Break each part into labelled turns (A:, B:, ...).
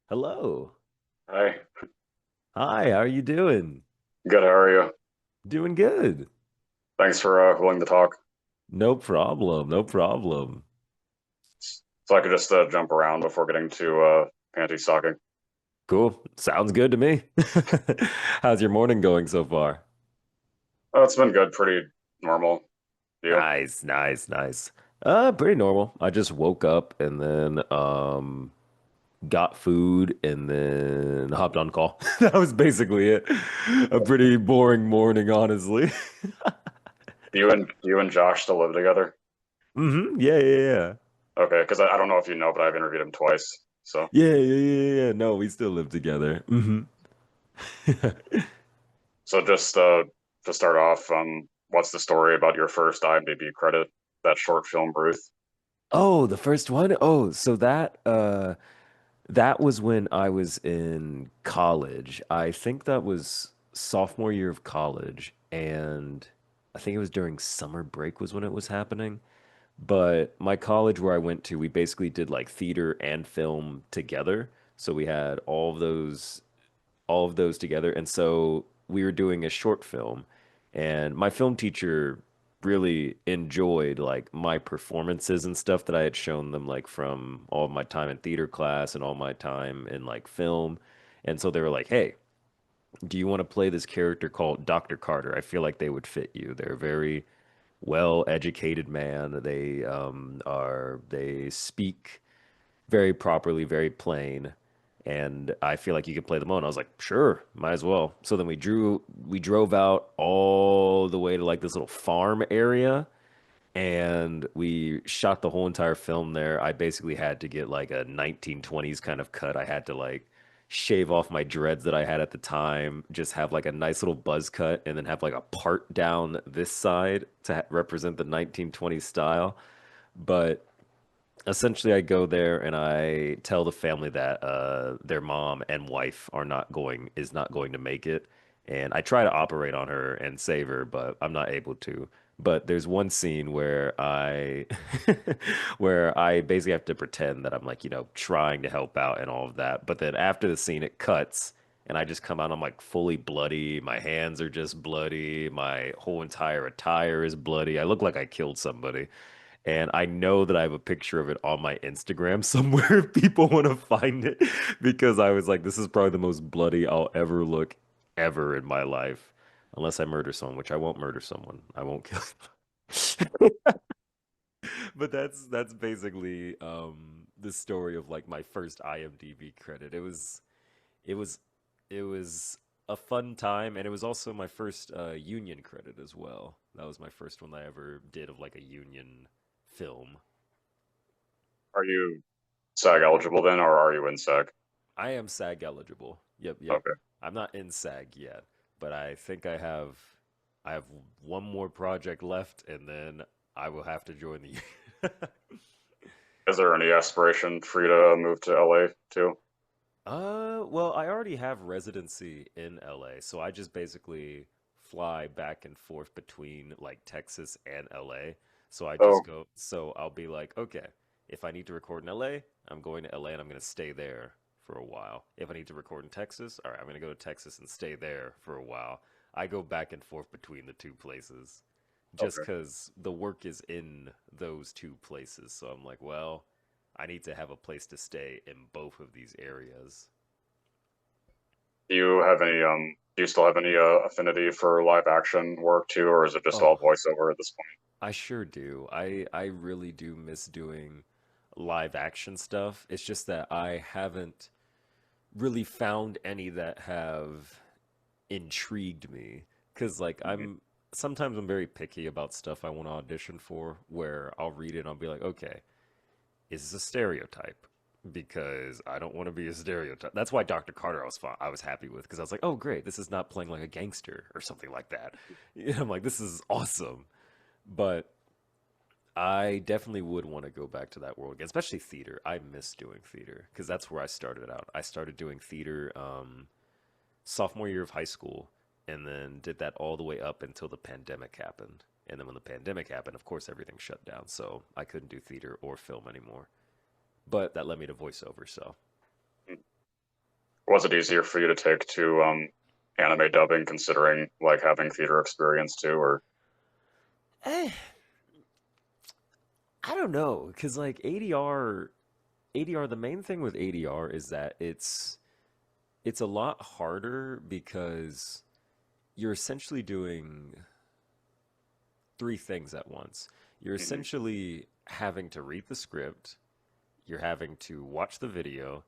A: Hello.
B: Hi,
A: Hi, how are you doing?
B: good. How are you?
A: Doing good.
B: Thanks for willing to talk.
A: No problem. No problem.
B: So I could just jump around before getting to panty stocking.
A: Cool. Sounds good to me. How's your morning going so far?
B: Oh, it's been good, pretty normal. You?
A: Nice, nice, nice. Pretty normal. I just woke up and then got food and then hopped on call. That was basically it. A pretty boring morning, honestly.
B: You and Josh still live together?
A: Yeah, yeah, yeah.
B: Okay, because I don't know if you know, but I've interviewed him twice. So
A: Yeah, yeah, yeah, yeah. No, we still live together.
B: so just to start off, what's the story about your first IMDb credit? That short film, Ruth.
A: Oh, the first one? Oh, so that was when I was in college. I think that was sophomore year of college, and I think it was during summer break was when it was happening. But my college where I went to, we basically did like theater and film together. So we had all of those together. And so we were doing a short film, and my film teacher really enjoyed like my performances and stuff that I had shown them like from all of my time in theater class and all my time in like film. And so they were like, "Hey, do you want to play this character called Dr. Carter? I feel like they would fit you. They're a very well-educated man. They speak very properly, very plain. And I feel like you could play them on. I was like, sure, might as well. So then we drove out all the way to like this little farm area and we shot the whole entire film there. I basically had to get like a 1920s kind of cut. I had to like shave off my dreads that I had at the time, just have like a nice little buzz cut, and then have like a part down this side to represent the 1920s style. But essentially, I go there and I tell the family that their mom and wife is not going to make it, and I try to operate on her and save her, but I'm not able to. But there's one scene where I where I basically have to pretend that I'm like, trying to help out and all of that. But then after the scene, it cuts and I just come out, I'm like fully bloody. My hands are just bloody. My whole entire attire is bloody. I look like I killed somebody. And I know that I have a picture of it on my Instagram somewhere if people want to find it because I was like, this is probably the most bloody I'll ever look ever in my life. Unless I murder someone, which I won't murder someone. I won't kill. But that's basically the story of like my first IMDb credit. It was it was a fun time, and it was also my first union credit as well. That was my first one that I ever did of like a union film.
B: Are you SAG eligible then, or are you in SAG?
A: I am SAG eligible. Yep, yep.
B: Okay.
A: I'm not in SAG yet, but I think I have one more project left, and then I will have to join the union.
B: Is there any aspiration for you to move to LA too?
A: Well, I already have residency in LA, so I just basically fly back and forth between like Texas and LA. So I just
B: Oh,
A: go, so I'll be like, okay, if I need to record in LA, I'm going to LA and I'm going to stay there for a while. If I need to record in Texas, all right, I'm going to go to Texas and stay there for a while. I go back and forth between the two places just
B: okay.
A: because the work is in those two places. So I'm like, well, I need to have a place to stay in both of these areas.
B: Do you still have any affinity for live action work too, or is it just all
A: Oh,
B: voiceover at this point?
A: I sure do. I really do miss doing live action stuff. It's just that I haven't really found any that have intrigued me. Cause like
B: Mhm.
A: sometimes I'm very picky about stuff I want to audition for, where I'll read it and I'll be like, okay, is this a stereotype? Because I don't want to be a stereotype. That's why Dr. Carter I was happy with because I was like, oh great, this is not playing like a gangster or something like that. I'm like, this is awesome. But I definitely would want to go back to that world again, especially theater. I miss doing theater because that's where I started out. I started doing theater sophomore year of high school and then did that all the way up until the pandemic happened. And then when the pandemic happened, of course, everything shut down. So I couldn't do theater or film anymore. But that led me to voiceover. So,
B: Was it easier for you to take to anime dubbing, considering like having theater experience too, or
A: Eh, I don't know, because like ADR, the main thing with ADR is that it's a lot harder because you're essentially doing three things at once. You're
B: Mhm.
A: essentially having to read the script, you're having to watch the video,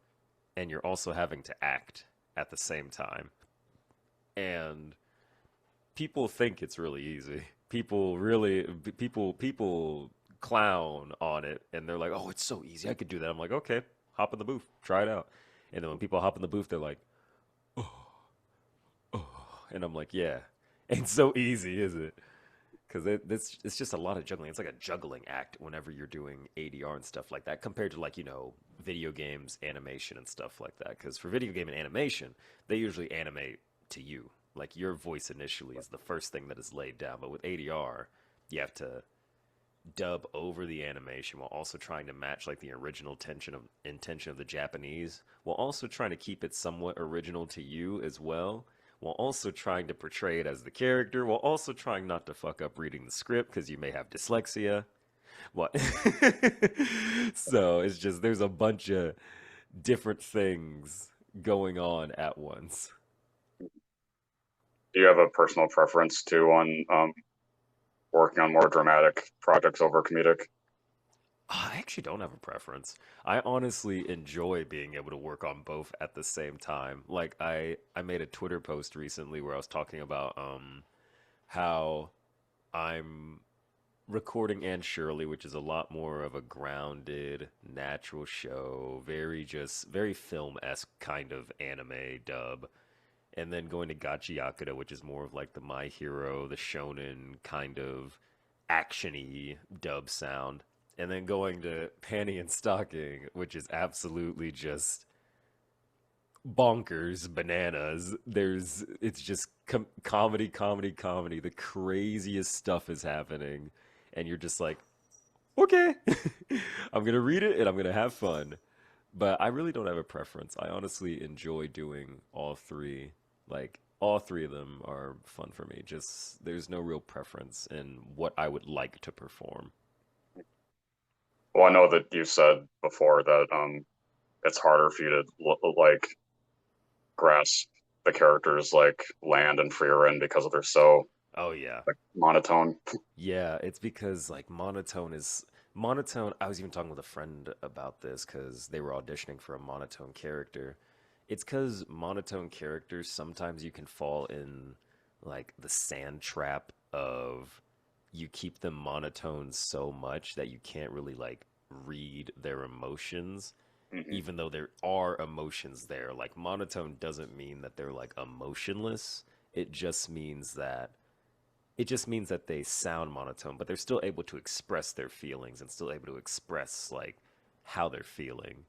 A: and you're also having to act at the same time. And people think it's really easy. People clown on it and they're like, "Oh, it's so easy. I could do that." I'm like, "Okay, hop in the booth, try it out." And then when people hop in the booth, they're like, "Oh." And I'm like, "Yeah. Ain't so easy, is it?" Because it's just a lot of juggling. It's like a juggling act whenever you're doing ADR and stuff like that, compared to like video games, animation, and stuff like that. Because for video game and animation, they usually animate to you. Like your voice initially is the first thing that is laid down. But with ADR, you have to dub over the animation while also trying to match like the original intention of the Japanese, while also trying to keep it somewhat original to you as well, while also trying to portray it as the character, while also trying not to fuck up reading the script because you may have dyslexia. What? So it's just there's a bunch of different things going on at once.
B: do you have a personal preference too on working on more dramatic projects over comedic?
A: I actually don't have a preference. I honestly enjoy being able to work on both at the same time. Like I made a Twitter post recently where I was talking about how I'm recording Anne Shirley, which is a lot more of a grounded, natural show, very film-esque kind of anime dub. And then going to Gachiakuta, which is more of like the My Hero, the shonen kind of actiony dub sound. And then going to Panty and Stocking, which is absolutely just bonkers, bananas. It's just comedy, comedy, comedy. The craziest stuff is happening. And you're just like, okay, I'm going to read it and I'm going to have fun. But I really don't have a preference. I honestly enjoy doing all three. Like all three of them are fun for me. Just there's no real preference in what I would like to perform.
B: Well, I know that you said before that it's harder for you to like grasp the characters like Land and frieren because they're so
A: Oh yeah.
B: like monotone.
A: Yeah, it's because like monotone. I was even talking with a friend about this because they were auditioning for a monotone character. It's because monotone characters sometimes you can fall in like the sand trap of you keep them monotone so much that you can't really like read their emotions,
B: Hmm.
A: even though there are emotions there. Like monotone doesn't mean that they're like emotionless. It just means that it just means that they sound monotone, but they're still able to express their feelings and still able to express like how they're feeling.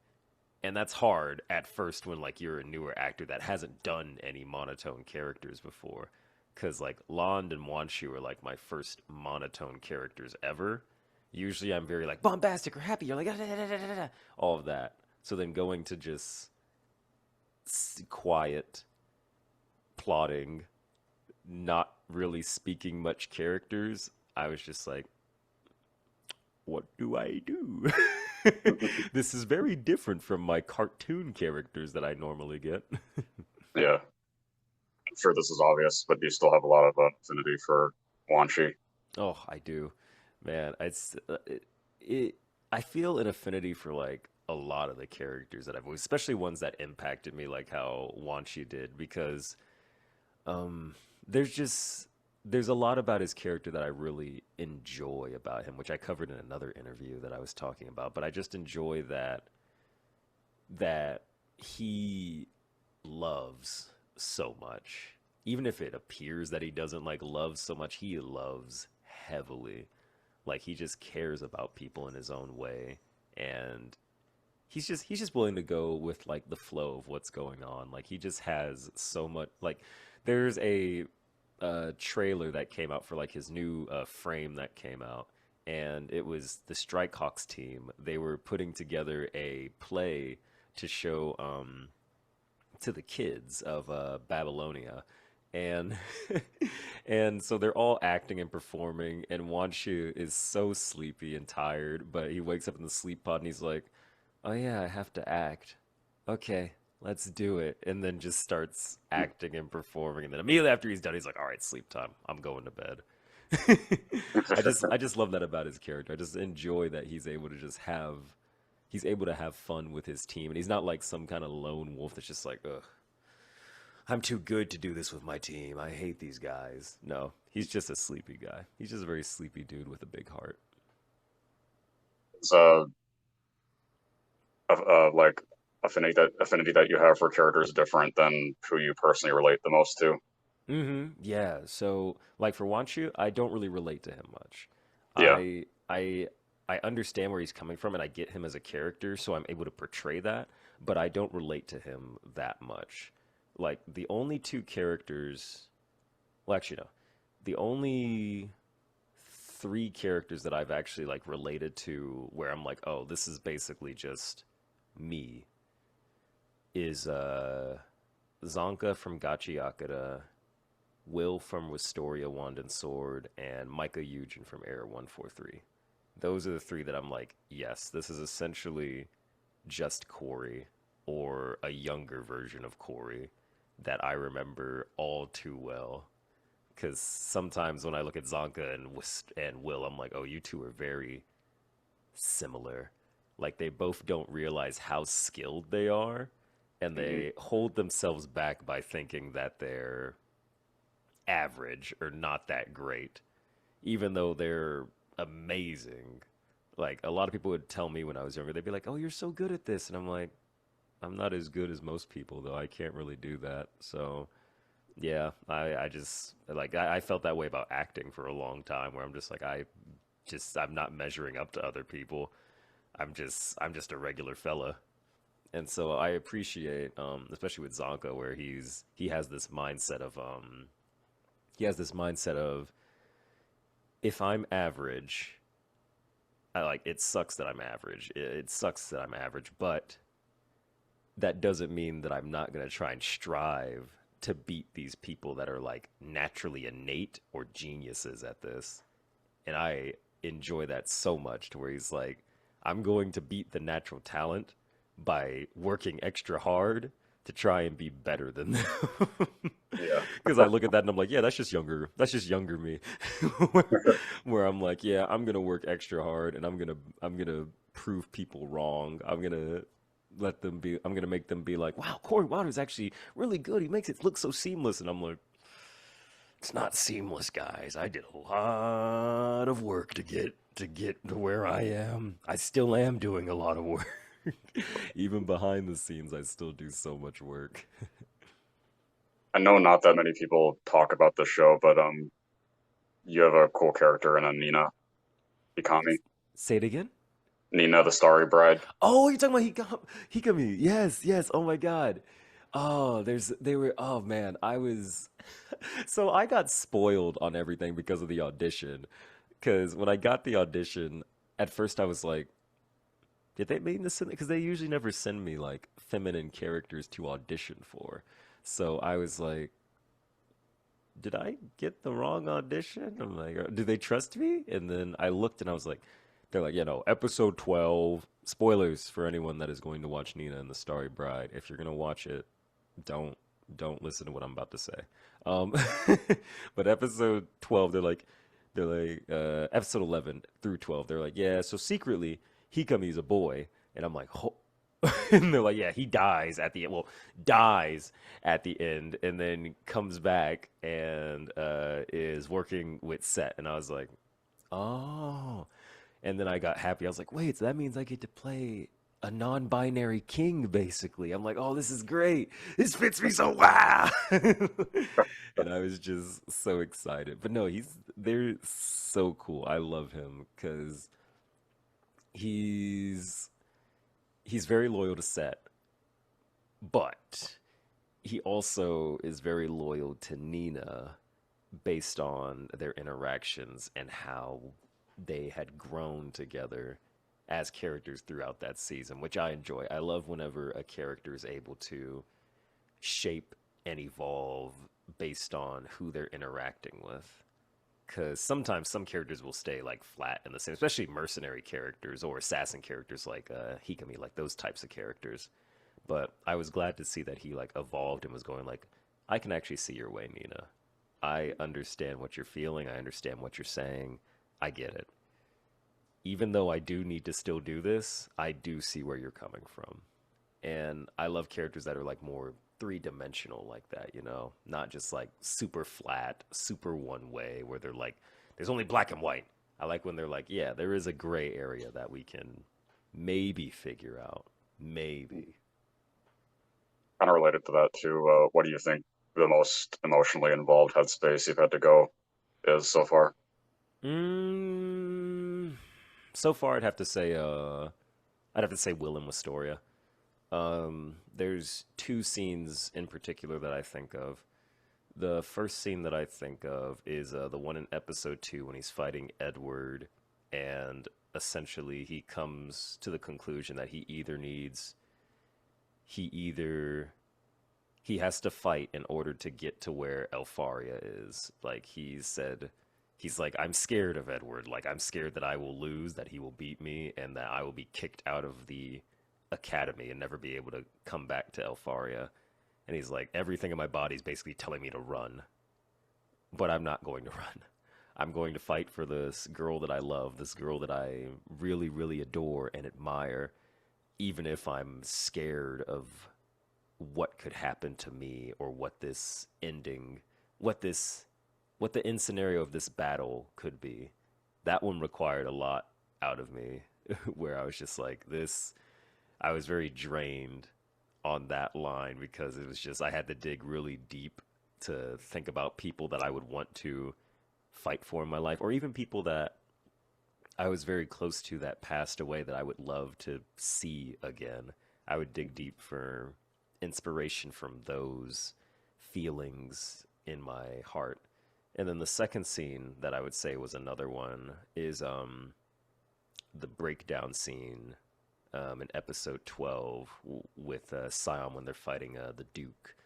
A: And that's hard at first when like you're a newer actor that hasn't done any monotone characters before. Cause like Lond and Wanshi were like my first monotone characters ever. Usually I'm very like bombastic or happy. You're like all of that. So then going to just quiet, plotting, not really speaking much characters, I was just like, what do I do? This is very different from my cartoon characters that I normally get.
B: Yeah, I'm sure this is obvious, but you still have a lot of affinity for Wanshi.
A: Oh, I do. Man, it I feel an affinity for like a lot of the characters that I've voiced, especially ones that impacted me like how Wanshi did because Um, there's just there's a lot about his character that I really enjoy about him, which I covered in another interview that I was talking about. But I just enjoy that he loves so much. Even if it appears that he doesn't like love so much, he loves heavily. Like he just cares about people in his own way. And he's just willing to go with like the flow of what's going on. Like he just has so much like there's a trailer that came out for like his new frame that came out and it was the Strike Hawks team. They were putting together a play to show to the kids of Babylonia, and and so they're all acting and performing, and Wanshi is so sleepy and tired, but he wakes up in the sleep pod and he's like, "Oh yeah, I have to act. Okay, let's do it," and then just starts acting and performing, and then immediately after he's done, he's like, "All right, sleep time. I'm going to bed." I just love that about his character. I just enjoy that he's able to have fun with his team, and he's not like some kind of lone wolf that's just like, ugh, I'm too good to do this with my team. I hate these guys. No, he's just a sleepy guy. He's just a very sleepy dude with a big heart.
B: It's like affinity that you have for characters different than who you personally relate the most to.
A: Yeah. So, like for Wanchu, I don't really relate to him much.
B: Yeah.
A: I understand where he's coming from, and I get him as a character, so I'm able to portray that. But I don't relate to him that much. Like the only two characters, well, actually no, the only three characters that I've actually like related to, where I'm like, oh, this is basically just me, is Zanka from Gachiakuta, Will from Wistoria, Wand and Sword, and Micah Eugen from Error 143. Those are the three that I'm like, yes, this is essentially just Corey, or a younger version of Corey that I remember all too well. Because sometimes when I look at Zonka and Will, I'm like, oh, you two are very similar. Like they both don't realize how skilled they are, and
B: Hmm.
A: they hold themselves back by thinking that they're average or not that great, even though they're amazing. Like a lot of people would tell me when I was younger, they'd be like, "Oh, you're so good at this," and I'm like, "I'm not as good as most people, though. I can't really do that." So yeah, I just like I felt that way about acting for a long time, where I'm just like I'm not measuring up to other people. I'm just a regular fella. And so I appreciate, especially with Zonka, where he has this mindset of, if I'm average, I like it sucks that I'm average. It sucks that I'm average, but that doesn't mean that I'm not gonna try and strive to beat these people that are like naturally innate or geniuses at this. And I enjoy that so much to where he's like, I'm going to beat the natural talent by working extra hard to try and be better than them.
B: Yeah.
A: Because I look at that and I'm like, yeah, that's just younger me. Where I'm like, yeah, I'm gonna work extra hard and I'm gonna prove people wrong. I'm gonna make them be like, wow, Corey Wilder's actually really good. He makes it look so seamless. And I'm like, it's not seamless, guys. I did a lot of work to get to where I am. I still am doing a lot of work. Even behind the scenes, I still do so much work.
B: I know not that many people talk about the show, but you have a cool character in a Nina Ikami.
A: Say it again.
B: Nina, the Starry Bride.
A: Oh, you're talking about Hikami. Yes, yes. Oh my God. Oh, they were. Oh man, I was. So I got spoiled on everything because of the audition. Because when I got the audition, at first I was like, did they mean to send? Because they usually never send me like feminine characters to audition for. So I was like, did I get the wrong audition? I'm like, do they trust me? And then I looked and I was like, they're like, episode 12. Spoilers for anyone that is going to watch Nina and the Starry Bride. If you're gonna watch it, don't don't listen to what I'm about to say. Um, but episode 12, they're like episode 11 through 12. They're like, yeah. So secretly, Hikami's a boy, and I'm like, and they're like, yeah, he dies at the end. Well, dies at the end, and then comes back and is working with Set. And I was like, oh. And then I got happy. I was like, wait, so that means I get to play a non-binary king, basically. I'm like, oh, this is great. This fits me so wow. And I was just so excited. But no, they're so cool. I love him because he's he's very loyal to Set, but he also is very loyal to Nina based on their interactions and how they had grown together as characters throughout that season, which I enjoy. I love whenever a character is able to shape and evolve based on who they're interacting with. Because sometimes some characters will stay like flat in the same, especially mercenary characters or assassin characters like Hikami, like those types of characters. But I was glad to see that he like evolved and was going like, I can actually see your way, Nina. I understand what you're feeling. I understand what you're saying. I get it. Even though I do need to still do this, I do see where you're coming from. And I love characters that are like more three-dimensional like that, you know, not just like super flat, super one way where they're like there's only black and white. I like when they're like, yeah, there is a gray area that we can maybe figure out. Maybe.
B: Kind of related to that too. What do you think the most emotionally involved headspace you've had to go is so far?
A: Mm, so far I'd have to say Will and Wistoria. There's two scenes in particular that I think of. The first scene that I think of is the one in episode 2 when he's fighting Edward, and essentially he comes to the conclusion that he either he has to fight in order to get to where Elfaria is. Like he said, he's like, I'm scared of Edward. Like I'm scared that I will lose, that he will beat me, and that I will be kicked out of the academy and never be able to come back to Elfaria. And he's like, everything in my body is basically telling me to run, but I'm not going to run. I'm going to fight for this girl that I love, this girl that I really, really adore and admire, even if I'm scared of what could happen to me or what this ending, what this, what the end scenario of this battle could be. That one required a lot out of me, where I was just like, this, I was very drained on that line because it was just I had to dig really deep to think about people that I would want to fight for in my life, or even people that I was very close to that passed away that I would love to see again. I would dig deep for inspiration from those feelings in my heart. And then the second scene that I would say was another one is the breakdown scene in episode 12 with Sion when they're fighting the Duke.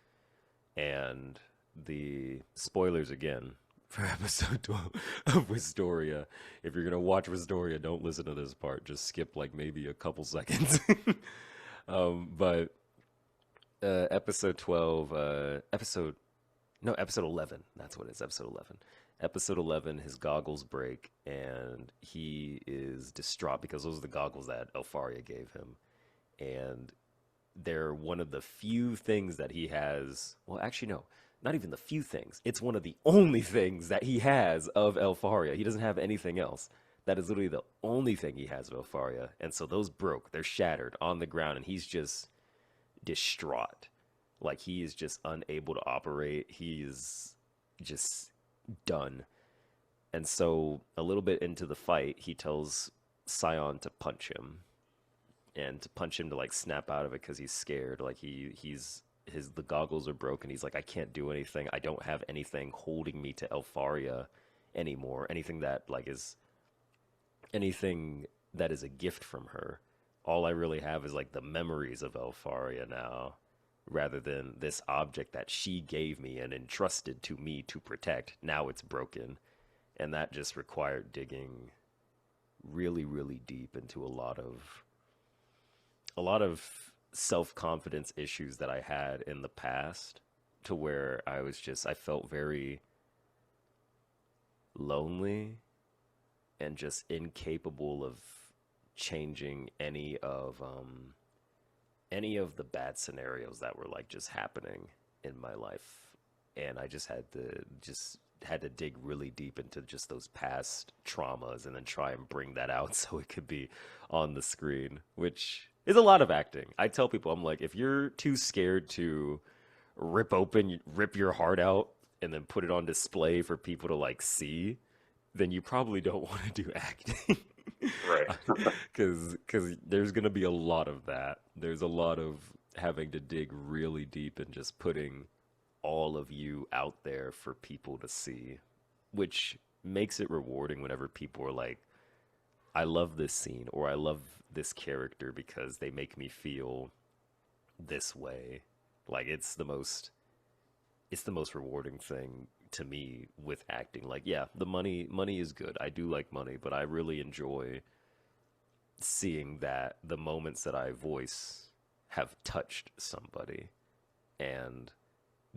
A: And the spoilers again for episode 12 of Wistoria. If you're going to watch Wistoria, don't listen to this part. Just skip like maybe a couple seconds. But episode 12, episode 11. That's what it is, episode 11. Episode 11, his goggles break, and he is distraught because those are the goggles that Elfaria gave him. And they're one of the few things that he has. Well, actually, no, not even the few things. It's one of the only things that he has of Elfaria. He doesn't have anything else. That is literally the only thing he has of Elfaria. And so those broke. They're shattered on the ground, and he's just distraught. Like he is just unable to operate. He is just done. And so a little bit into the fight, he tells Sion to punch him and to punch him to like snap out of it because he's scared. Like he's his the goggles are broken. He's like, I can't do anything. I don't have anything holding me to Elfaria anymore. Anything that is a gift from her. All I really have is like the memories of Elfaria now, rather than this object that she gave me and entrusted to me to protect. Now it's broken. And that just required digging really, really deep into a lot of self-confidence issues that I had in the past, to where I felt very lonely and just incapable of changing any of the bad scenarios that were like just happening in my life. And I just had to dig really deep into just those past traumas and then try and bring that out so it could be on the screen, which is a lot of acting. I tell people, I'm like, if you're too scared to rip your heart out and then put it on display for people to like see, then you probably don't want to do acting.
B: Right.
A: Because there's going to be a lot of that. There's a lot of having to dig really deep and just putting all of you out there for people to see, which makes it rewarding whenever people are like, I love this scene or I love this character because they make me feel this way. Like it's the most rewarding thing to me with acting. Like, yeah, the money is good. I do like money, but I really enjoy seeing that the moments that I voice have touched somebody and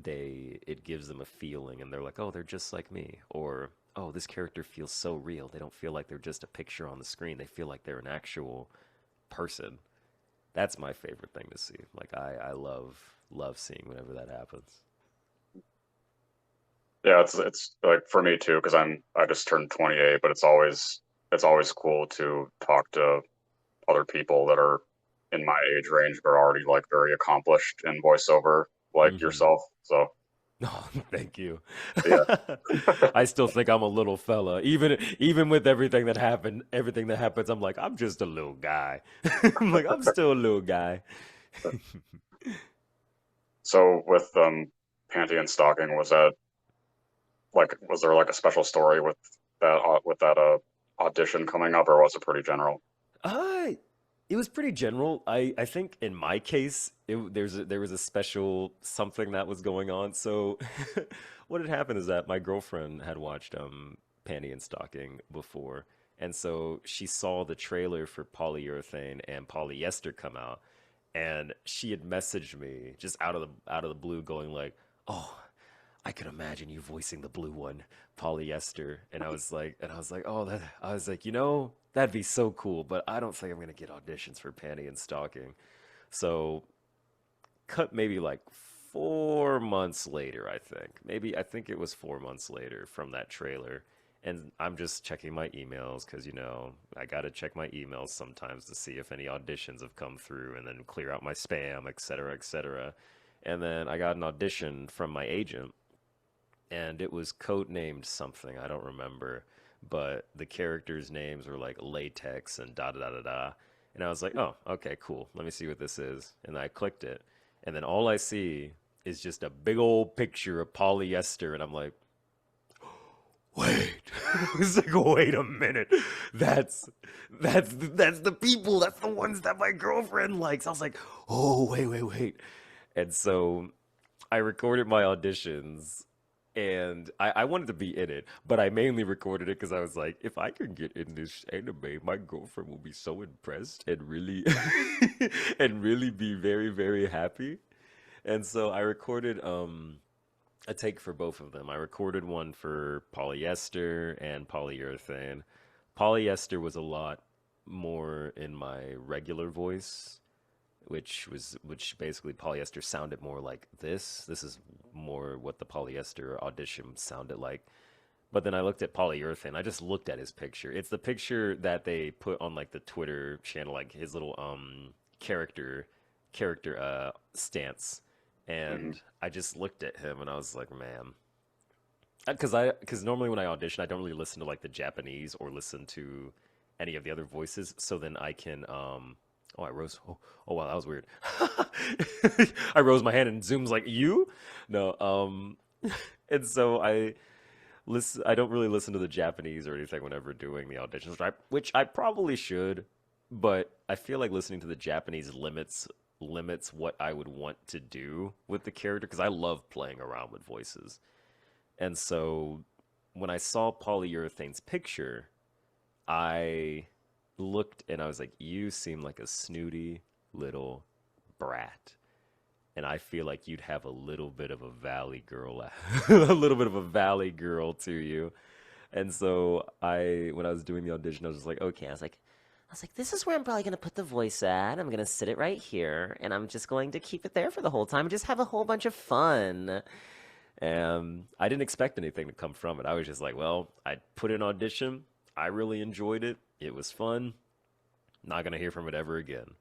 A: they it gives them a feeling and they're like, "Oh, they're just like me." Or, "Oh, this character feels so real. They don't feel like they're just a picture on the screen. They feel like they're an actual person." That's my favorite thing to see. Like I love seeing whenever that happens.
B: Yeah, it's like for me too, because I just turned 28, but it's always cool to talk to other people that are in my age range but are already like very accomplished in voiceover like
A: Mhm.
B: yourself. So
A: Oh, thank you.
B: yeah,
A: I still think I'm a little fella. Even with everything that happens, I'm like, I'm just a little guy. I'm like, I'm still a little guy.
B: so with Panty and Stocking, was there like a special story with that audition coming up, or was it pretty general?
A: Uh, it was pretty general. I think in my case, there was a special something that was going on. So, what had happened is that my girlfriend had watched Panty and Stocking before, and so she saw the trailer for Polyurethane and Polyester come out, and she had messaged me just out of the blue, going like, "Oh, I could imagine you voicing the blue one, polyester." And I was like, oh, I was like, that'd be so cool, but I don't think I'm gonna get auditions for Panty and Stocking. So cut maybe like 4 months later, I think. Maybe I think it was 4 months later from that trailer. And I'm just checking my emails because, I got to check my emails sometimes to see if any auditions have come through and then clear out my spam, et cetera, et cetera. And then I got an audition from my agent and it was codenamed something I don't remember, but the characters' names were like latex and da da da da da. And I was like, oh, okay, cool. Let me see what this is. And I clicked it, and then all I see is just a big old picture of polyester, and I'm like, wait. It's like, wait a minute. That's the people. That's the ones that my girlfriend likes. I was like, oh, wait. And so I recorded my auditions and I wanted to be in it, but I mainly recorded it because I was like, if I can get in this anime, my girlfriend will be so impressed and really and really be very, very happy. And so I recorded a take for both of them. I recorded one for polyester and polyurethane. Polyester was a lot more in my regular voice, which basically polyester sounded more like this. This is more what the polyester audition sounded like. But then I looked at polyurethane. I just looked at his picture. It's the picture that they put on like the Twitter channel, like his little character stance.
B: Hmm.
A: And I just looked at him and I was like, man, because normally when I audition, I don't really listen to like the Japanese or listen to any of the other voices. So then I can oh, I rose. Oh wow, that was weird. I rose my hand and Zoom's like, you? No. And so I don't really listen to the Japanese or anything whenever doing the auditions, which I probably should, but I feel like listening to the Japanese limits what I would want to do with the character because I love playing around with voices. And so when I saw Polyurethane's picture, I looked and I was like, you seem like a snooty little brat. And I feel like you'd have a little bit of a valley girl, a little bit of a valley girl to you. And so when I was doing the audition, I was just like, okay. I was like, this is where I'm probably gonna put the voice at. I'm gonna sit it right here, and I'm just going to keep it there for the whole time and just have a whole bunch of fun. And I didn't expect anything to come from it. I was just like, well, I put in audition. I really enjoyed it. It was fun. Not gonna hear from it ever again.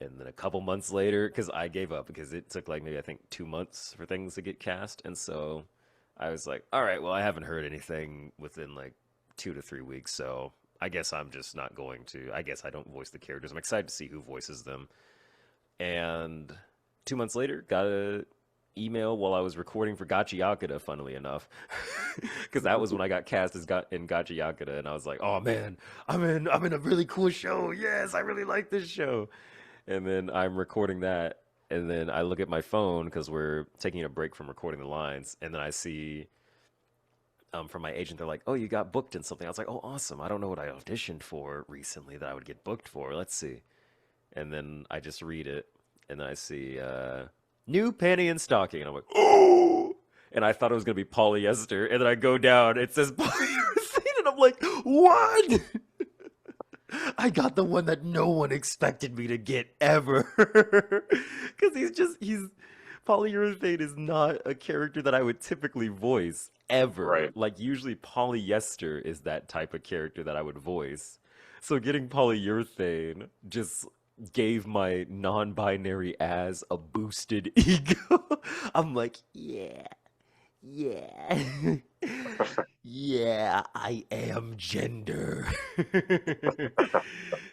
A: And then a couple months later, because I gave up because it took like maybe I think 2 months for things to get cast, and so I was like, all right, well, I haven't heard anything within like 2 to 3 weeks, so I guess I'm just not going to. I guess I don't voice the characters. I'm excited to see who voices them. And 2 months later, got a email while I was recording for Gachiakuta, funnily enough, because that was when I got cast as in Gachiakuta, and I was like, "Oh man, I'm in a really cool show. Yes, I really like this show." And then I'm recording that, And then I look at my phone because we're taking a break from recording the lines, and then I see from my agent, they're like, "Oh, you got booked in something." I was like, "Oh, awesome! I don't know what I auditioned for recently that I would get booked for. Let's see." And then I just read it, and then I see new Panty and Stocking, and I'm like, "Oh!" And I thought it was gonna be polyester, and then I go down, it says polyurethane, and I'm like, "What?" I got the one that no one expected me to get ever. Because he's Polyurethane is not a character that I would typically voice ever.
B: Right.
A: Like, usually polyester is that type of character that I would voice. So getting polyurethane just gave my non binary as a boosted ego. I'm like, yeah, yeah. Yeah, I am gender.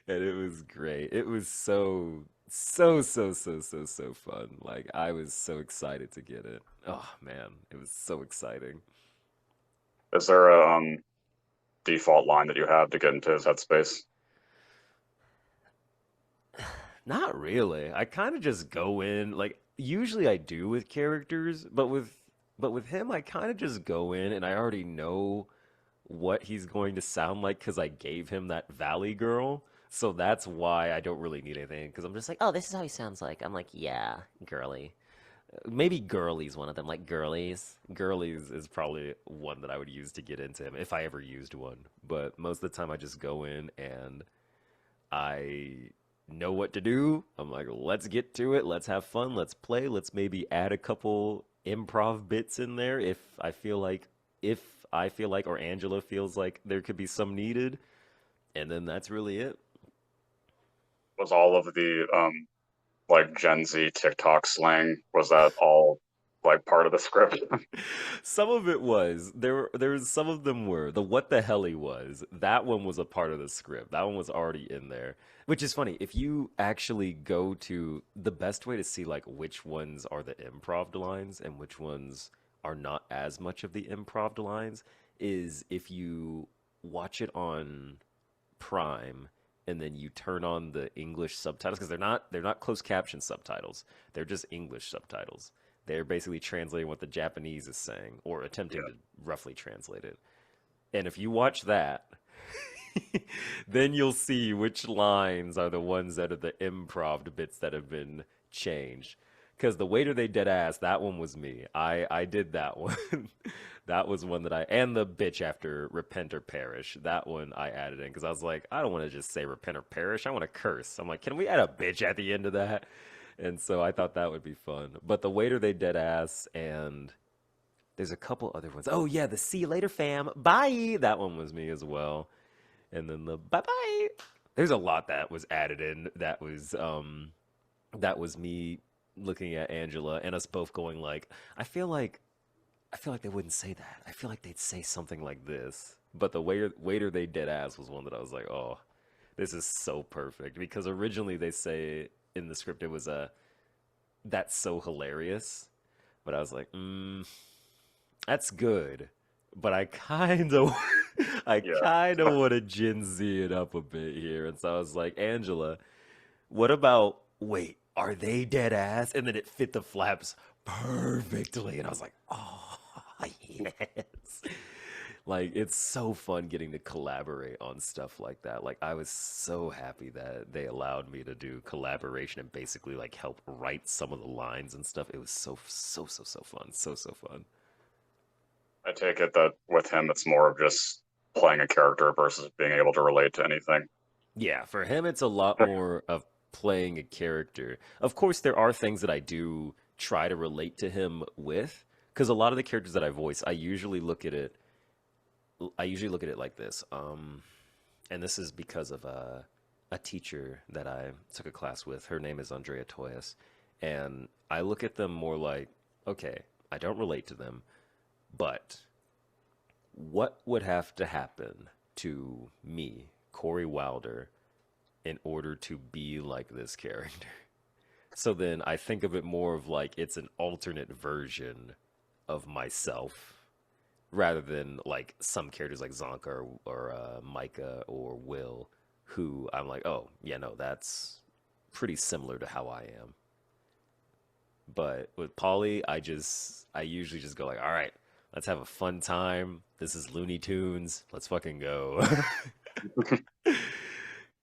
A: And it was great. It was so fun. Like I was so excited to get it. Oh man, it was so exciting.
B: Is there a default line that you have to get into his headspace?
A: Not really. I kind of just go in like usually I do with characters, but with him I kind of just go in and I already know what he's going to sound like because I gave him that Valley Girl. So that's why I don't really need anything because I'm just like, oh, this is how he sounds like. I'm like, yeah, girly. Maybe Girly's one of them, like Girlies. Girlies is probably one that I would use to get into him if I ever used one. But most of the time I just go in and I know what to do. I'm like, let's get to it. Let's have fun. Let's play. Let's maybe add a couple improv bits in there if I feel like or Angela feels like there could be some needed. And then that's really it.
B: Was all of the like Gen Z TikTok slang, was that all like part of the script?
A: Some of it was there was some of them were the what the hell he was that one was a part of the script that one was already in there, which is funny if you actually go to the best way to see like which ones are the improv lines and which ones are not as much of the improv lines is if you watch it on Prime and then you turn on the English subtitles because they're not closed caption subtitles. They're just English subtitles. They're basically translating what the Japanese is saying or attempting
B: Yeah.
A: to roughly translate it. And if you watch that, then you'll see which lines are the ones that are the improv bits that have been changed. Because the waiter they dead ass, that one was me. I did that one. That was one that and the bitch after repent or perish. That one I added in because I was like, I don't want to just say repent or perish. I want to curse. I'm like, can we add a bitch at the end of that? And so I thought that would be fun. But the waiter they dead ass and there's a couple other ones. Oh yeah, the see you later fam. Bye. That one was me as well. And then the bye bye. There's a lot that was added in that was me looking at Angela and us both going like, I feel like I feel like they wouldn't say that. I feel like they'd say something like this. But the waiter they dead ass was one that I was like, oh, this is so perfect because originally they say in the script it was a that's so hilarious, but I was like, that's good, but I kind of I
B: Yeah.
A: kind of want to Gen Z it up a bit here, and so I was like, Angela, what about wait, are they dead ass? And then it fit the flaps perfectly, and I was like, oh yes. Like it's so fun getting to collaborate on stuff like that. Like I was so happy that they allowed me to do collaboration and basically like help write some of the lines and stuff. It was so fun. So fun.
B: I take it that with him, it's more of just playing a character versus being able to relate to anything.
A: Yeah, for him it's a lot more of playing a character. Of course there are things that I do try to relate to him with because a lot of the characters that I voice, I usually look at it like this. And this is because of a teacher that I took a class with. Her name is Andrea Toyas. And I look at them more like, okay, I don't relate to them, but what would have to happen to me, Corey Wilder, in order to be like this character? So then I think of it more of like it's an alternate version of myself rather than like some characters like Zanka or Micah or Will, who I'm like, oh yeah, no, that's pretty similar to how I am. But with Polly, I usually just go like, all right, let's have a fun time. This is Looney Tunes. Let's fucking go.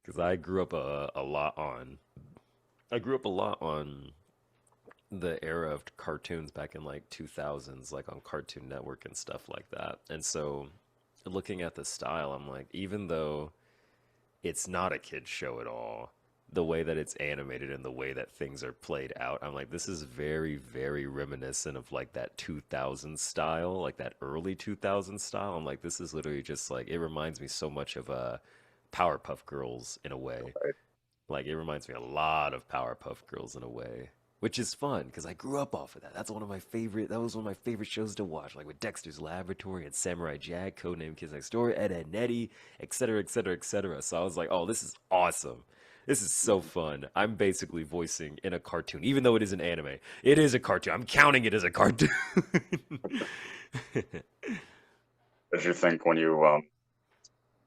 A: Because I grew up a lot on the era of cartoons back in like 2000s, like on Cartoon Network and stuff like that. And so looking at the style, I'm like, even though it's not a kid's show at all, the way that it's animated and the way that things are played out, I'm like, this is very, very reminiscent of like that 2000s style, like that early 2000s style. I'm like, this is literally just like, it reminds me so much of Powerpuff Girls in a way. Like it reminds me a lot of Powerpuff Girls in a way, which is fun because I grew up off of that. That's one of my favorite. That was one of my favorite shows to watch, like with Dexter's Laboratory and Samurai Jack, Codename Kids Next Door, Ed, Edd n Eddy, etc., etc., etc. So I was like, oh, this is awesome. This is so fun. I'm basically voicing in a cartoon, even though it is an anime. It is a cartoon. I'm counting it as a cartoon.
B: Did you think when you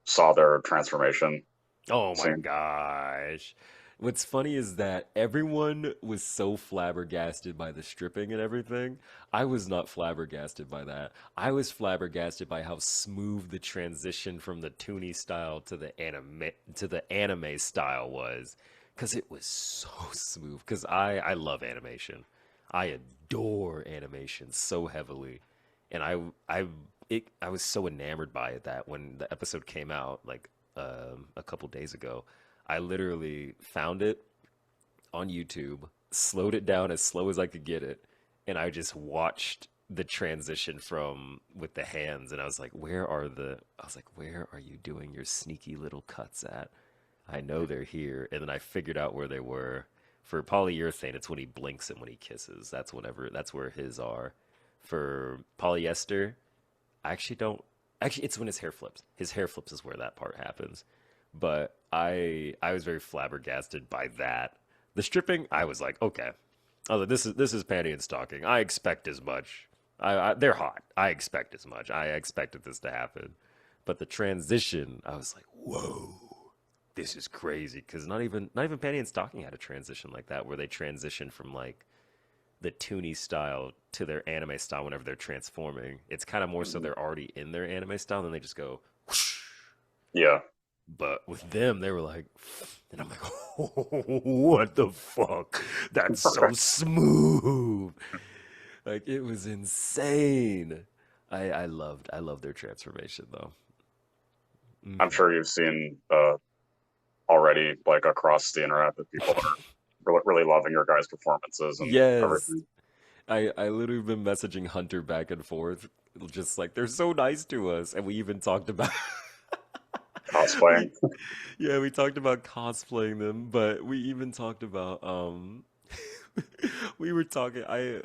B: saw their transformation
A: Oh my
B: scene?
A: gosh. What's funny is that everyone was so flabbergasted by the stripping and everything. I was not flabbergasted by that. I was flabbergasted by how smooth the transition from the toony style to the anime style was. Cause it was so smooth. Cause I love animation. I adore animation so heavily. And I was so enamored by it that when the episode came out, like a couple days ago, I literally found it on YouTube, slowed it down as slow as I could get it, and I just watched the transition from with the hands, and I was like, where are you doing your sneaky little cuts at? I know they're here, and then I figured out where they were. For polyurethane, it's when he blinks and when he kisses. That's where his are. For polyester, I actually don't. Actually, it's when his hair flips. His hair flips is where that part happens. But I was very flabbergasted by that. The stripping, I was like, okay. I was like, this is Panty and Stocking. I expect as much. They're hot. I expect as much. I expected this to happen. But the transition, I was like, whoa, this is crazy. Because not even Panty and Stocking had a transition like that, where they transition from like the toony style to their anime style whenever they're transforming. It's kind of more so they're already in their anime style, and then they just go whoosh.
B: Yeah,
A: But with them, they were like, and I'm like, oh, what the fuck? That's so smooth. Like it was insane. I loved their transformation though.
B: I'm
A: Hmm.
B: sure you've seen already like across the internet that people are really loving your guys' performances and
A: Yes.
B: everything.
A: I literally been messaging Hunter back and forth, just like they're so nice to us, and we even talked about we
B: Cosplaying.
A: yeah, we talked about cosplaying them, but we even talked about we were talking I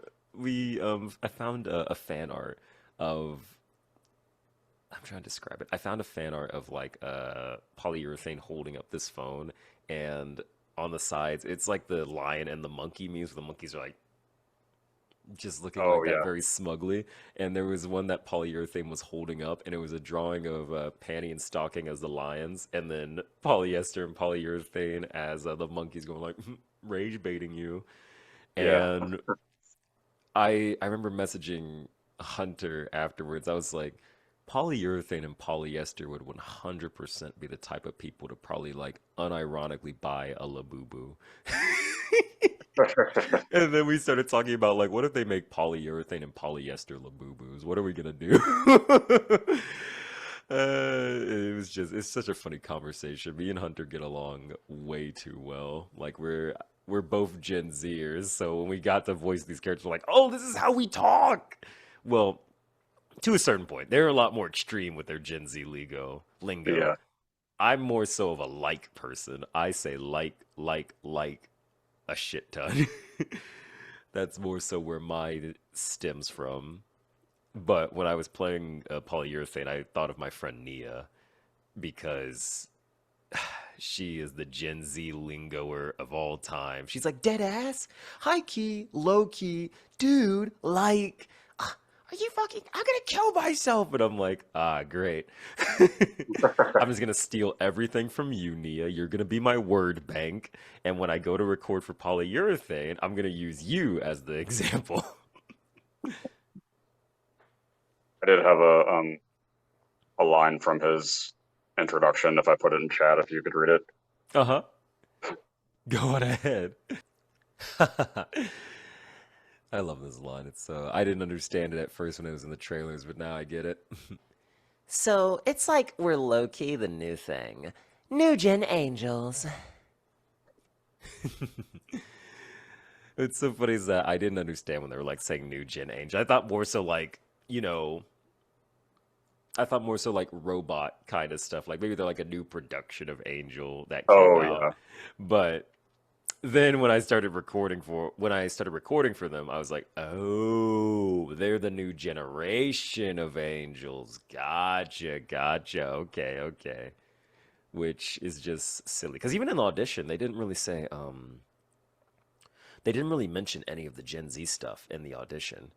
A: found a fan art of I'm trying to describe it. I found a fan art of like polyurethane holding up this phone, and on the sides it's like the lion and the monkey memes where the monkeys are like just looking
B: Oh
A: like that
B: yeah,
A: very smugly. And there was one that polyurethane was holding up, and it was a drawing of Panty and Stocking as the lions, and then polyester and polyurethane as the monkeys going like rage baiting you.
B: yeah.
A: And I remember messaging Hunter afterwards. I was like, polyurethane and polyester would 100% be the type of people to probably like unironically buy a Labubu. And then we started talking about like, what if they make polyurethane and polyester Labubus? What are we gonna do? It's such a funny conversation. Me and Hunter get along way too well. Like we're both Gen Zers, so when we got to voice these characters, we're like, oh, this is how we talk. Well, to a certain point, they're a lot more extreme with their Gen Z lingo.
B: Yeah,
A: I'm more so of a like person. I say like a shit ton. That's more so where mine stems from. But when I was playing polyurethane, I thought of my friend Nia because she is the Gen Z lingoer of all time. She's like dead ass, high key, low key, dude, like are you fucking, I'm gonna kill myself. And I'm like, ah, great. I'm just gonna steal everything from you, Nia. You're gonna be my word bank. And when I go to record for Polyurethane, I'm gonna use you as the example.
B: I did have a line from his introduction. If I put it in chat, if you could read it.
A: Uh-huh. Go on ahead. I love this line. It's so I didn't understand it at first when it was in the trailers, but now I get it. So it's like we're low key the new thing. New Gen Angels. It's so funny is that I didn't understand when they were like saying New Gen Angel. I thought more so like, you know, I thought more so like robot kind of stuff. Like maybe they're like a new production of Angel that came
B: Oh
A: out.
B: yeah,
A: But then when I started recording for them, I was like, "Oh, they're the new generation of angels. Gotcha, gotcha. Okay, okay." Which is just silly because even in the audition, they didn't really mention any of the Gen Z stuff in the audition.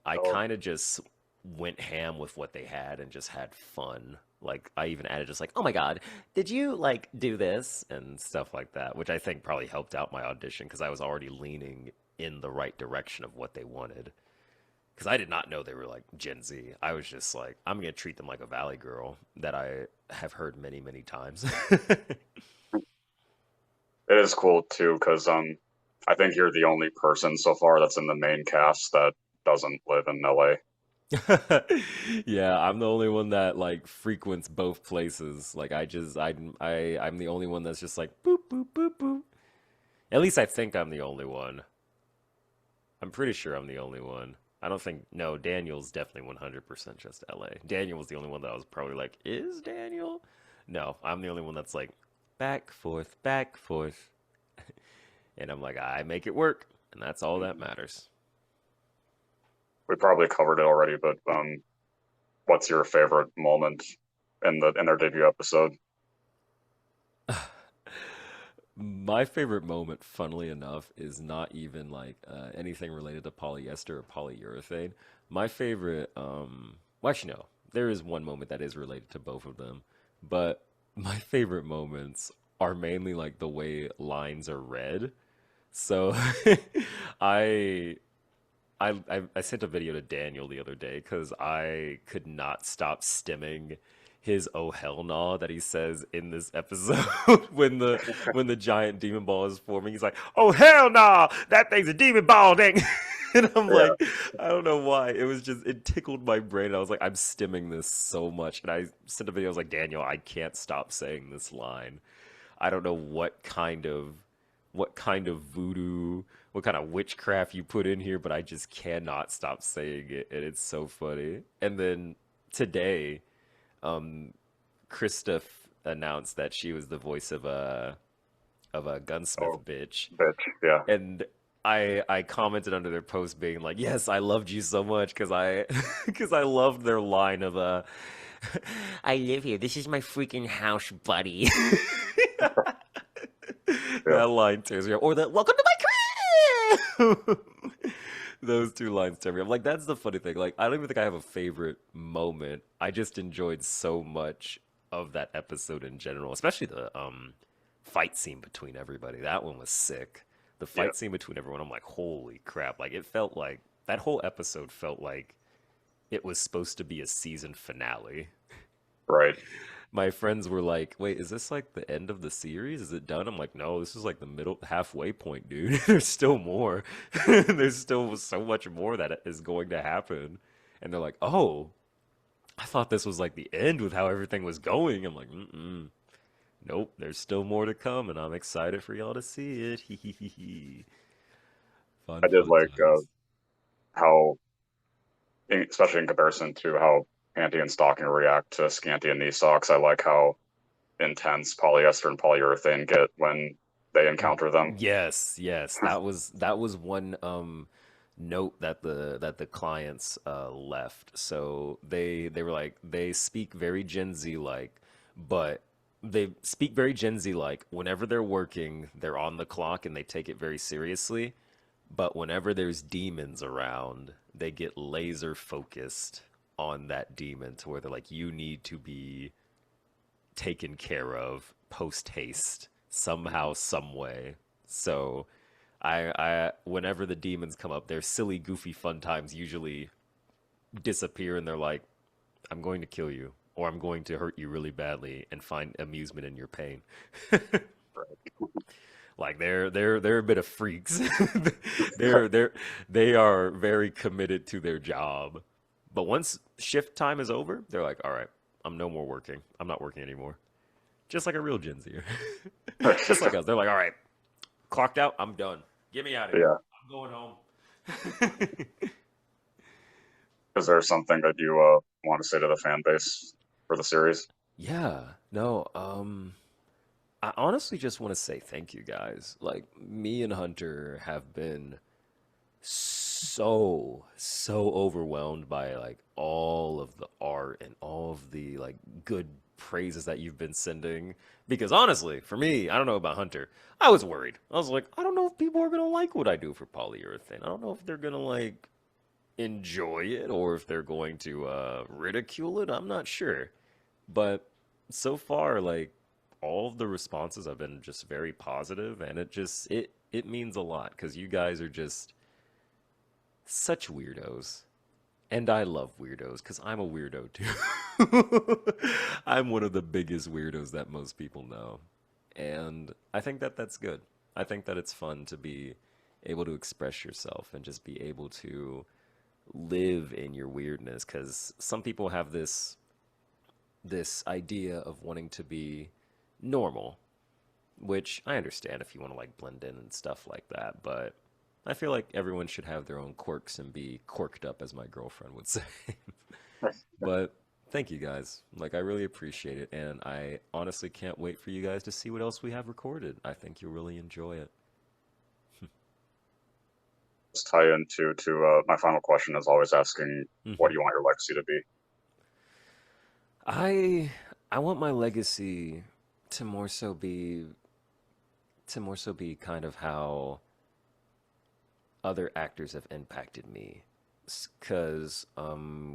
A: I
B: oh,
A: kind of just went ham with what they had and just had fun. Like I even added just like, "Oh my God, did you like do this?" and stuff like that, which I think probably helped out my audition because I was already leaning in the right direction of what they wanted. Because I did not know they were like Gen Z. I was just like, I'm gonna treat them like a Valley Girl that I have heard many, many times.
B: it is cool too because I think you're the only person so far that's in the main cast that doesn't live in LA.
A: Yeah, I'm the only one that like frequents both places. Like I'm the only one that's just like boop boop boop boop. At least I think I'm the only one. I'm pretty sure I'm the only one. I don't think no, Daniel's definitely 100% just LA. Daniel was the only one that I was probably like, is Daniel? No, I'm the only one that's like back forth, back forth. And I'm like, I make it work, and that's all that matters.
B: We probably covered it already, but what's your favorite moment in their debut episode?
A: My favorite moment, funnily enough, is not even like anything related to polyester or polyurethane. My favorite, well, actually, no, there is one moment that is related to both of them, but my favorite moments are mainly like the way lines are read. So I, I sent a video to Daniel the other day because I could not stop stimming his "Oh hell nah" that he says in this episode when the giant demon ball is forming. He's like, "Oh hell nah, that thing's a demon ball, dang!" And I'm
B: Yeah,
A: like, I don't know why. It was just it tickled my brain. I was like, I'm stimming this so much, and I sent a video. I was like, Daniel, I can't stop saying this line. I don't know what kind of voodoo, what kind of witchcraft you put in here, but I just cannot stop saying it, and it's so funny. And then today, um, Krista announced that she was the voice of a gunsmith
B: oh,
A: bitch,
B: bitch, yeah,
A: and I commented under their post being like, "Yes, I loved you so much because I because I loved their line of I live here. This is my freaking house, buddy."
B: yeah.
A: That line tears me up. Or that "Welcome to my crib." Those two lines tear me up. Like that's the funny thing. Like I don't even think I have a favorite moment. I just enjoyed so much of that episode in general, especially the fight scene between everybody. That one was sick. The
B: Yeah,
A: fight scene between everyone, I'm like, holy crap. Like it felt like that whole episode felt like it was supposed to be a season finale.
B: right.
A: My friends were like, "Wait, is this like the end of the series? Is it done?" I'm like, "No, this is like the middle halfway point, dude. There's still more. There's still so much more that is going to happen." And they're like, "Oh, I thought this was like the end with how everything was going." I'm like, "Mm-mm. Nope, there's still more to come, and I'm excited for y'all to see it." Hee hee hee hee. Fun,
B: I did
A: fun
B: like
A: times.
B: how, especially in comparison to how Panty and Stocking react to Scanty and Knee Socks. I like how intense polyester and polyurethane get when they encounter them.
A: Yes, yes. That was one note that the clients left. So they were like they speak very Gen Z like, but they speak very Gen Z like whenever they're working, they're on the clock and they take it very seriously. But whenever there's demons around, they get laser focused on that demon to where they're like, you need to be taken care of post haste somehow, some way. So whenever the demons come up, their silly, goofy fun times usually disappear, and they're like, I'm going to kill you, or I'm going to hurt you really badly and find amusement in your pain. Like they're a bit of freaks. They're they are very committed to their job. But once shift time is over, they're like, all right, I'm no more working. I'm not working anymore. Just like a real Gen Zer. Just like us. They're like, all right, clocked out, I'm done. Get me out of here.
B: Yeah.
A: I'm going home.
B: Is there something that you want to say to the fan base for the series?
A: Yeah, no, I honestly just want to say thank you guys. Like me and Hunter have been so overwhelmed by like all of the art and all of the like good praises that you've been sending, because honestly for me, I don't know about Hunter, I was worried. I was like, I don't know if people are gonna like what I do for Polyurethane. I don't know if they're gonna like enjoy it or if they're going to ridicule it. I'm not sure, but so far like all of the responses have been just very positive, and it means a lot because you guys are just such weirdos. And I love weirdos because I'm a weirdo too. I'm one of the biggest weirdos that most people know. And I think that that's good. I think that it's fun to be able to express yourself and just be able to live in your weirdness, because some people have this idea of wanting to be normal, which I understand if you want to like blend in and stuff like that, but I feel like everyone should have their own quirks and be quirked up, as my girlfriend would say. But thank you guys. Like, I really appreciate it, and I honestly can't wait for you guys to see what else we have recorded. I think you'll really enjoy it.
B: Just tie into to my final question is always asking what
A: Hmm.
B: do you want your legacy to be?
A: I I want my legacy to more so be kind of how other actors have impacted me. Because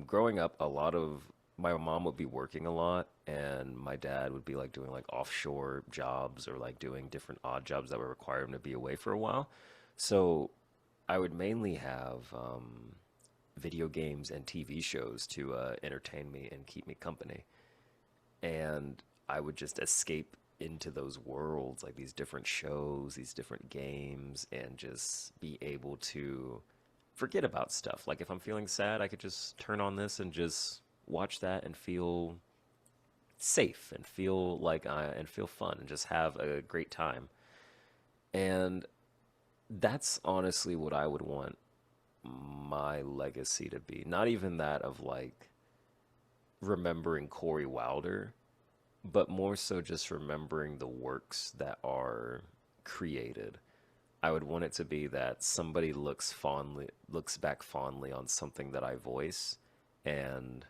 A: growing up, a lot of my mom would be working a lot, and my dad would be like doing like offshore jobs or like doing different odd jobs that would require him to be away for a while. So I would mainly have video games and TV shows to entertain me and keep me company. And I would just escape into those worlds, like these different shows, these different games, and just be able to forget about stuff. Like if I'm feeling sad, I could just turn on this and just watch that and feel safe and feel like I and feel fun and just have a great time. And that's honestly what I would want my legacy to be. Not even that of like remembering Corey Wilder, but more so just remembering the works that are created. I would want it to be that somebody looks back fondly on something that I voice, and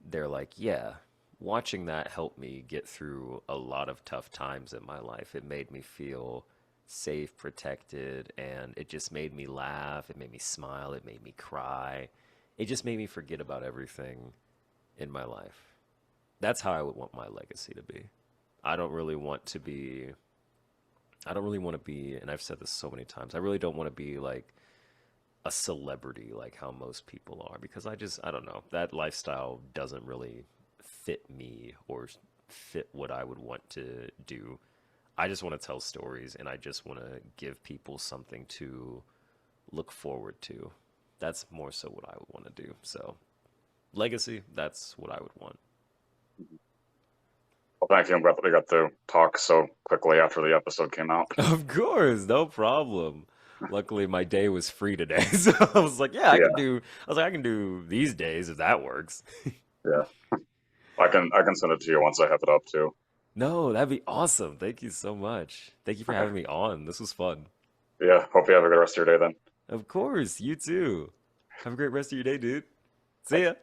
A: they're like, yeah, watching that helped me get through a lot of tough times in my life. It made me feel safe, protected, and it just made me laugh. It made me smile. It made me cry. It just made me forget about everything in my life. That's how I would want my legacy to be. I don't really want to be I don't really want to be, and I've said this so many times, I really don't want to be like a celebrity like how most people are, because I don't know, that lifestyle doesn't really fit me or fit what I would want to do. I just want to tell stories, and I just want to give people something to look forward to. That's more so what I would want to do. So, legacy, that's what I would want.
B: Well, thank you. I'm glad that we got to talk so quickly after the episode came out.
A: Of course, no problem. Luckily, my day was free today, so I was like, "Yeah, I can
B: Yeah,
A: do." I was like, "I can do these days if that works."
B: yeah. I can send it to you once I have it up too.
A: No, that'd be awesome. Thank you so much. Thank you for
B: Okay.
A: having me on. This was fun.
B: Yeah. Hope you have a good rest of your day then.
A: Of course, you too. Have a great rest of your day, dude. See
B: Bye.
A: ya.